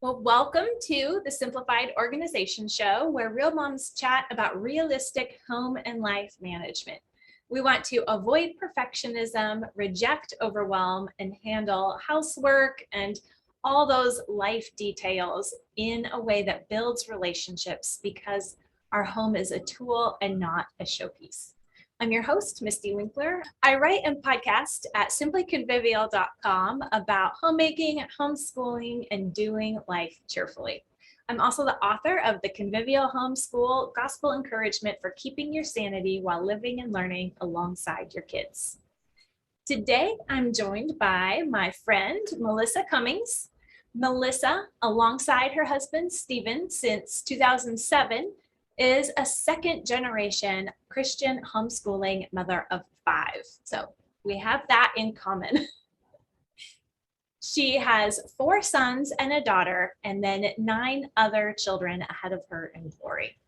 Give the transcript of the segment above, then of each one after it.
Well, welcome to the Simplified Organization Show, where real moms chat about realistic home and life management. We want to avoid perfectionism, reject overwhelm, and handle housework and all those life details in a way that builds relationships because our home is a tool and not a showpiece. I'm your host, Misty Winkler. I write and podcast at simplyconvivial.com about homemaking, homeschooling, and doing life cheerfully. I'm also the author of the Convivial Homeschool Gospel Encouragement for Keeping Your Sanity While Living and Learning Alongside Your Kids. Today, I'm joined by my friend, Melissa Cummings. Melissa, alongside her husband, Stephen, since 2007, is a second generation Christian homeschooling mother of 5. So we have that in common. She has 4 sons and a daughter, and then 9 other children ahead of her in glory.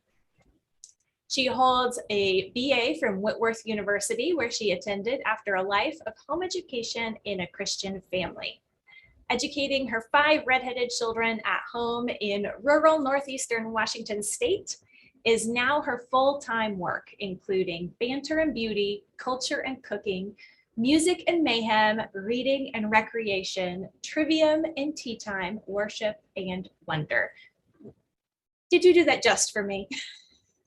She holds a BA from Whitworth University, where she attended after a life of home education in a Christian family. Educating her 5 redheaded children at home in rural northeastern Washington state is now her full-time work, including banter and beauty, culture and cooking, music and mayhem, reading and recreation, trivium and tea time, worship and wonder. Did you do that just for me?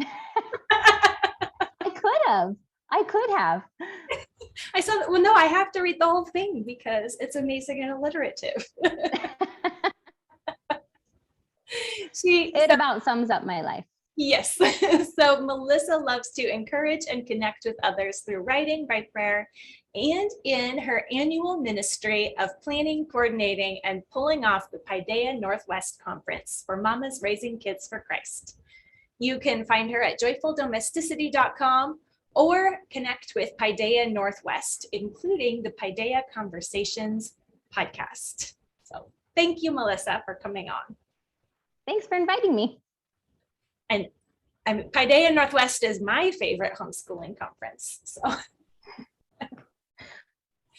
I could have. I saw that. Well, no, I have to read the whole thing because it's amazing and alliterative. It about sums up my life. Yes. So Melissa loves to encourage and connect with others through writing, by prayer, and in her annual ministry of planning, coordinating, and pulling off the Paideia Northwest Conference for Mamas Raising Kids for Christ. You can find her at joyfuldomesticity.com or connect with Paideia Northwest, including the Paideia Conversations podcast. So thank you, Melissa, for coming on. Thanks for inviting me. And Paideia Northwest is my favorite homeschooling conference. So,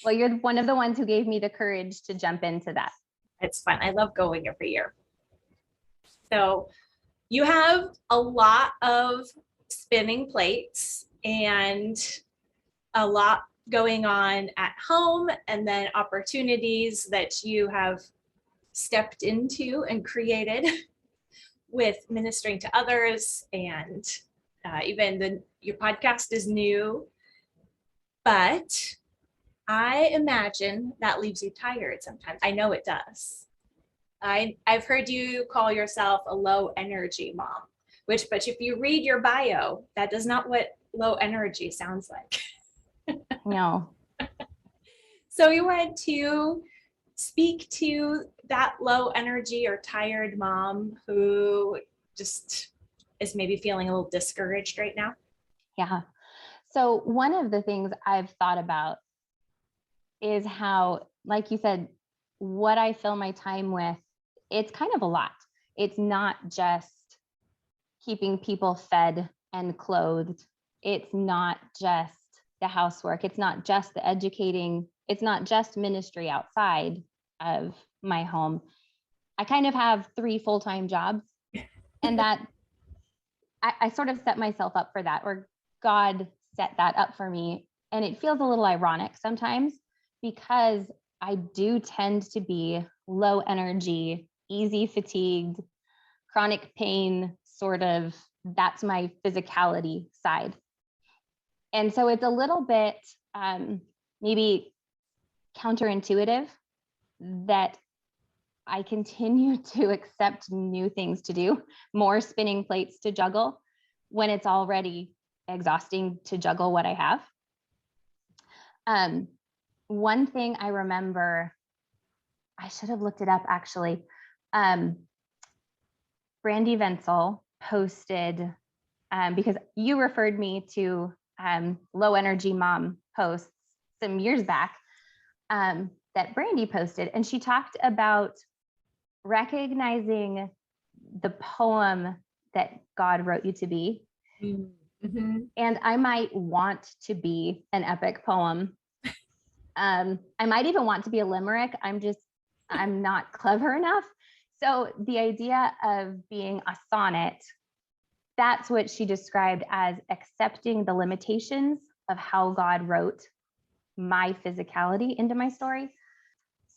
well, you're one of the ones who gave me the courage to jump into that. It's fun. I love going every year. So you have a lot of spinning plates and a lot going on at home, and then opportunities that you have stepped into and created with ministering to others, and even your podcast is new, but I imagine that leaves you tired sometimes. I know it does. I've heard you call yourself a low energy mom, but if you read your bio, that is not what low energy sounds like. No. So you wanted to speak to that low energy or tired mom who just is maybe feeling a little discouraged right now? Yeah. So one of the things I've thought about is how, like you said, what I fill my time with, it's kind of a lot. It's not just keeping people fed and clothed. It's not just the housework. It's not just the educating. It's not just ministry outside of my home. I kind of have 3 full-time jobs, and that I sort of set myself up for that, or God set that up for me. And it feels a little ironic sometimes because I do tend to be low energy, easy fatigued, chronic pain, sort of, that's my physicality side. And so it's a little bit maybe counterintuitive that I continue to accept new things to do, more spinning plates to juggle, when it's already exhausting to juggle what I have. One thing I remember, I should have looked it up actually. Brandy Venzel posted, because you referred me to low energy mom posts some years back, that Brandy posted, and she talked about recognizing the poem that God wrote you to be. Mm-hmm. And I might want to be an epic poem. I might even want to be a limerick. I'm not clever enough. So the idea of being a sonnet, that's what she described as accepting the limitations of how God wrote my physicality into my story.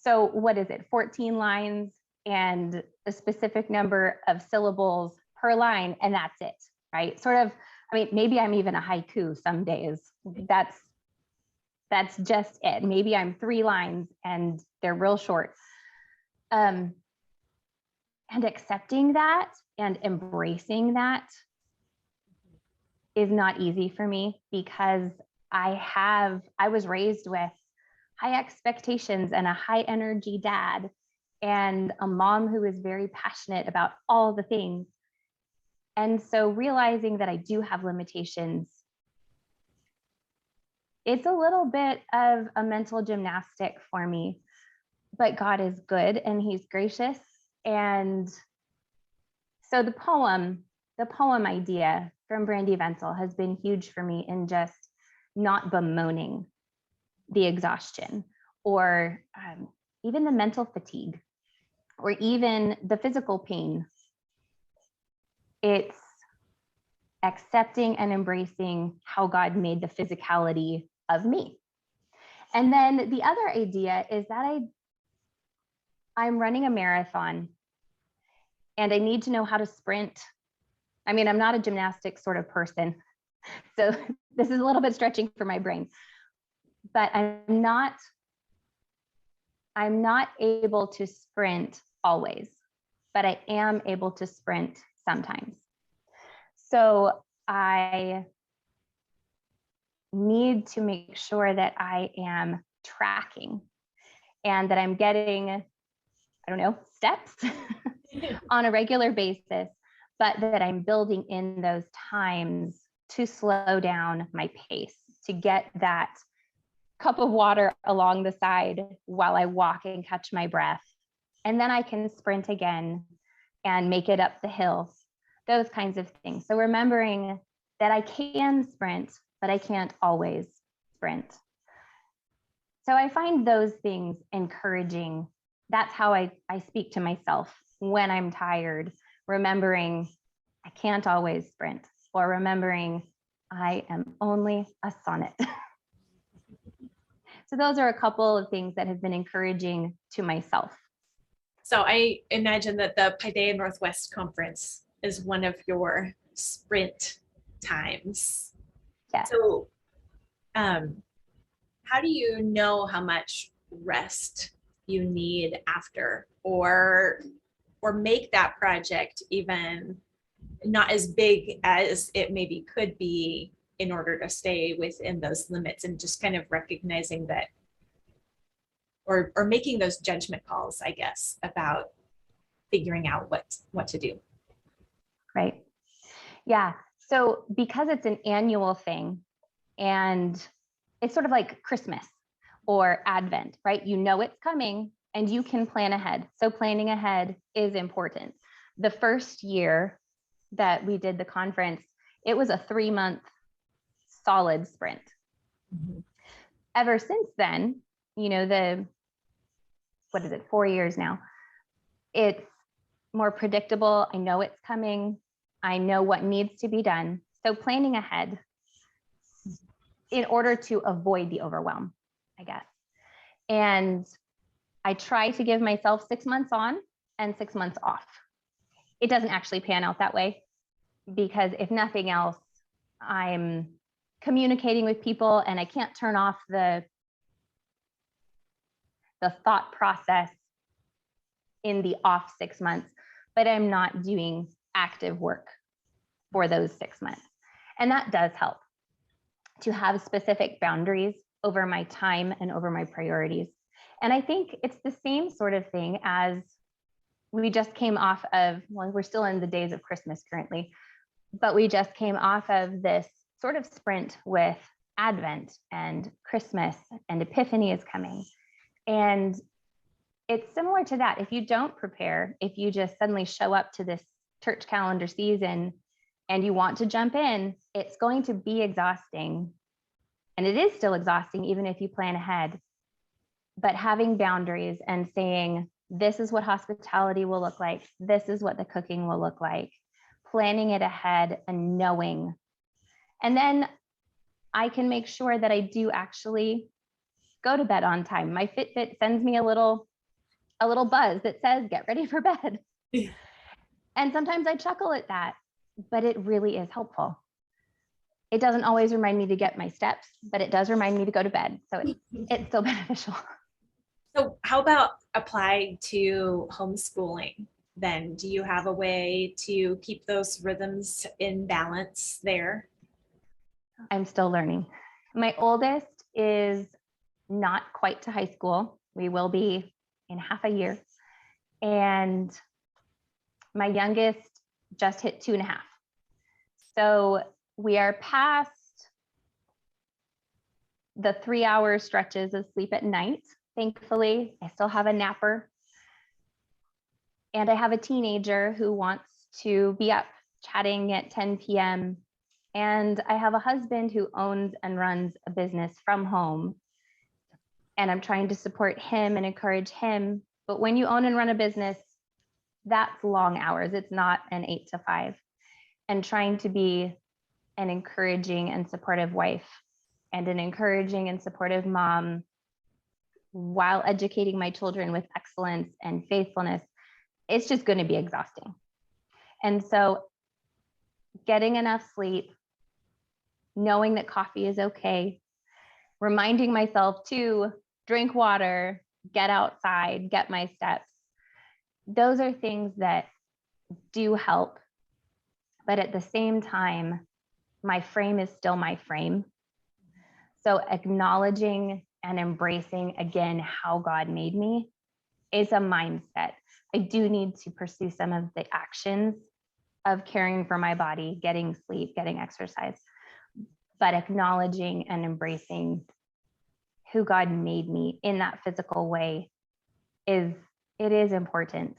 So what is it? 14 lines and a specific number of syllables per line, and that's it, right? Sort of, I mean, maybe I'm even a haiku some days. That's just it. Maybe I'm 3 lines and they're real short. And accepting that and embracing that is not easy for me, because I was raised with high expectations and a high energy dad and a mom who is very passionate about all the things. And so realizing that I do have limitations, it's a little bit of a mental gymnastic for me, but God is good and he's gracious. And so the poem idea from Brandy Wenzel has been huge for me in just not bemoaning the exhaustion, or even the mental fatigue, or even the physical pain. It's accepting and embracing how God made the physicality of me. And then the other idea is that I'm running a marathon and I need to know how to sprint. I mean, I'm not a gymnastics sort of person, so this is a little bit stretching for my brain, but I'm not able to sprint always, but I am able to sprint sometimes. So I need to make sure that I am tracking and that I'm getting, I don't know, steps on a regular basis, but that I'm building in those times to slow down my pace, to get that cup of water along the side while I walk and catch my breath. And then I can sprint again and make it up the hill, those kinds of things. So remembering that I can sprint, but I can't always sprint. So I find those things encouraging. That's how I speak to myself when I'm tired, remembering I can't always sprint, or remembering I am only a sonnet. So those are a couple of things that have been encouraging to myself. So I imagine that the Paideia Northwest Conference is one of your sprint times. Yeah. So how do you know how much rest you need after, or make that project even not as big as it maybe could be, in order to stay within those limits, and just kind of recognizing that, or making those judgment calls, I guess, about figuring out what to do. Right. Yeah. So because it's an annual thing, and it's sort of like Christmas or Advent, right? You know it's coming and you can plan ahead. So planning ahead is important. The first year that we did the conference, it was a 3-month solid sprint. Mm-hmm. Ever since then, 4 years now, it's more predictable. I know it's coming. I know what needs to be done. So planning ahead in order to avoid the overwhelm, I guess. And I try to give myself 6 months on and 6 months off. It doesn't actually pan out that way, because if nothing else, I'm communicating with people and I can't turn off the thought process in the off 6 months, but I'm not doing active work for those 6 months. And that does help to have specific boundaries over my time and over my priorities. And I think it's the same sort of thing as we just came off of, well, we're still in the days of Christmas currently, but we just came off of this sort of sprint with Advent and Christmas, and Epiphany is coming. And it's similar to that. If you don't prepare, if you just suddenly show up to this church calendar season and you want to jump in, it's going to be exhausting. And it is still exhausting, even if you plan ahead. But having boundaries and saying, This is what hospitality will look like. This is what the cooking will look like. Planning it ahead and knowing. And then I can make sure that I do actually go to bed on time. My Fitbit sends me a little buzz that says, get ready for bed. Yeah. And sometimes I chuckle at that, but it really is helpful. It doesn't always remind me to get my steps, but it does remind me to go to bed. So it's still beneficial. So how about applied to homeschooling then? Do you have a way to keep those rhythms in balance there? I'm still learning. My oldest is not quite to high school. We will be in half a year. And my youngest just hit 2.5. So we are past the 3-hour stretches of sleep at night. Thankfully, I still have a napper. And I have a teenager who wants to be up chatting at 10 p.m. And I have a husband who owns and runs a business from home. And I'm trying to support him and encourage him. But when you own and run a business, that's long hours. It's not an 8 to 5. And trying to be an encouraging and supportive wife and an encouraging and supportive mom while educating my children with excellence and faithfulness, it's just going to be exhausting. And so getting enough sleep, knowing that coffee is okay, reminding myself to drink water, get outside, get my steps. Those are things that do help. But at the same time, my frame is still my frame. So acknowledging and embracing again how God made me is a mindset. I do need to pursue some of the actions of caring for my body, getting sleep, getting exercise, but acknowledging and embracing who God made me in that physical way is important.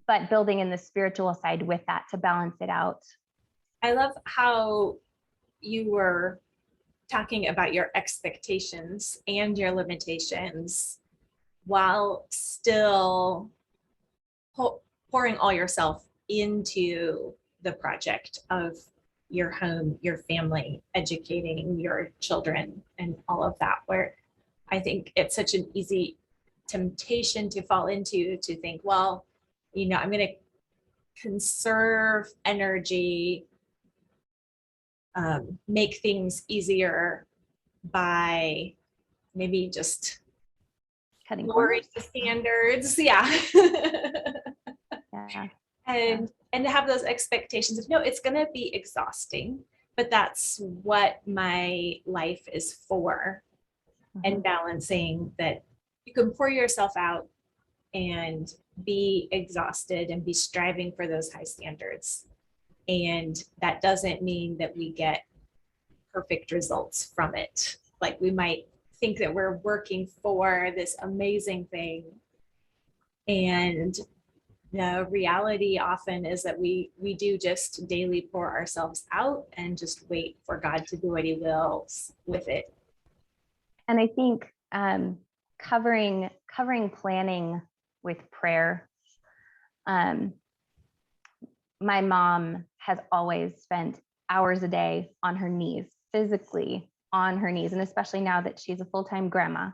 But building in the spiritual side with that to balance it out. I love how you were talking about your expectations and your limitations while still pouring all yourself into the project of your home, your family, educating your children, and all of that, where I think it's such an easy temptation to fall into, to think, well, I'm going to conserve energy, make things easier by maybe just Cutting lowering corners. the standards. Yeah. Yeah. And to have those expectations of, no, it's going to be exhausting, but that's what my life is for. And balancing that you can pour yourself out and be exhausted and be striving for those high standards. And that doesn't mean that we get perfect results from it. Like, we might think that we're working for this amazing thing. And the reality often is that we do just daily pour ourselves out and just wait for God to do what he wills with it. And I think covering planning with prayer. My mom has always spent hours a day on her knees, physically on her knees, and especially now that she's a full-time grandma,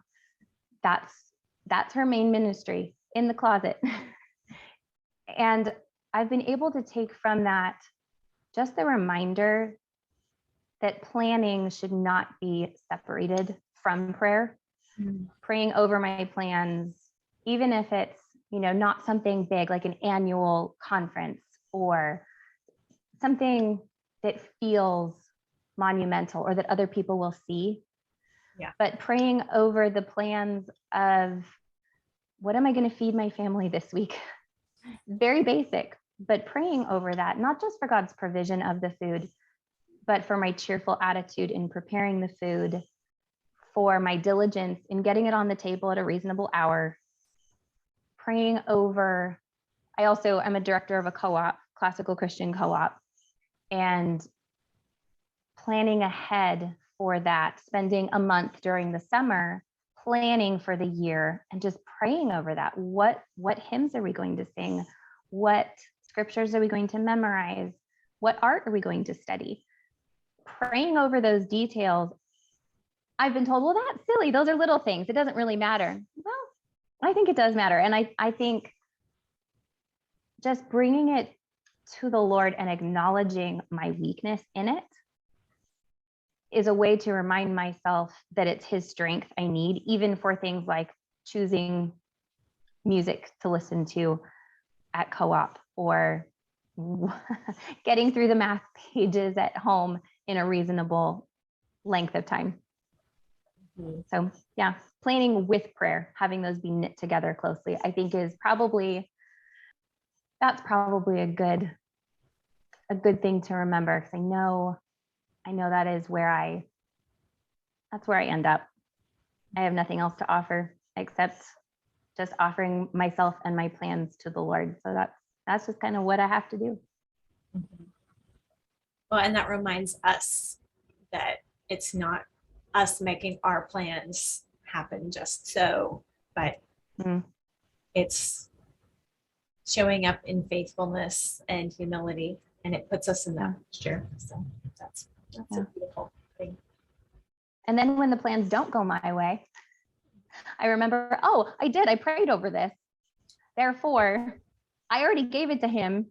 that's her main ministry, in the closet. And I've been able to take from that just the reminder that planning should not be separated from prayer. Praying over my plans, even if it's, not something big like an annual conference or something that feels monumental or that other people will see. Yeah. But praying over the plans of, what am I going to feed my family this week? Very basic, but praying over that, not just for God's provision of the food, but for my cheerful attitude in preparing the food, for my diligence in getting it on the table at a reasonable hour. Praying over, I'm a director of a co-op, classical Christian co-op, and planning ahead for that, spending a month during the summer, planning for the year and just praying over that. What hymns are we going to sing? What scriptures are we going to memorize? What art are we going to study? Praying over those details. I've been told, well, that's silly. Those are little things. It doesn't really matter. Well, I think it does matter. And I think just bringing it to the Lord and acknowledging my weakness in it is a way to remind myself that it's his strength I need, even for things like choosing music to listen to at co-op or getting through the math pages at home in a reasonable length of time. So yeah, planning with prayer, having those be knit together closely, I think that's probably a good thing to remember, because I know that's where I end up. I have nothing else to offer except just offering myself and my plans to the Lord. So that's just kind of what I have to do. Well, and that reminds us that it's not us making our plans happen just so, but it's showing up in faithfulness and humility, and it puts us in that posture. So that's a beautiful thing. And then when the plans don't go my way, I remember, I prayed over this. Therefore, I already gave it to him,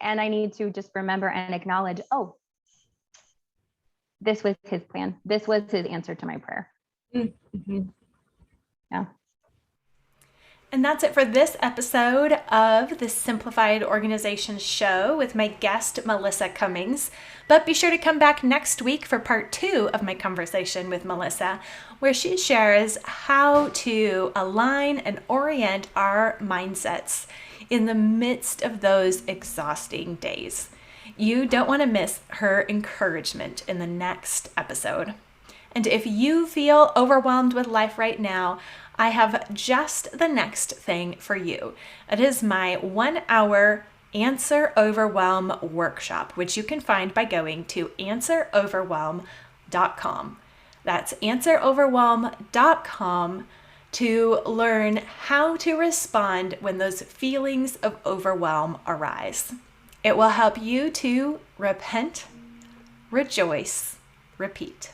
and I need to just remember and acknowledge, this was his plan. This was his answer to my prayer. Mm-hmm. Yeah. And that's it for this episode of the Simplified Organization Show with my guest, Melissa Cummings. But be sure to come back next week for part 2 of my conversation with Melissa, where she shares how to align and orient our mindsets in the midst of those exhausting days. You don't want to miss her encouragement in the next episode. And if you feel overwhelmed with life right now, I have just the next thing for you. It is my 1-hour Answer Overwhelm workshop, which you can find by going to answeroverwhelm.com. That's answeroverwhelm.com to learn how to respond when those feelings of overwhelm arise. It will help you to repent, rejoice, repeat.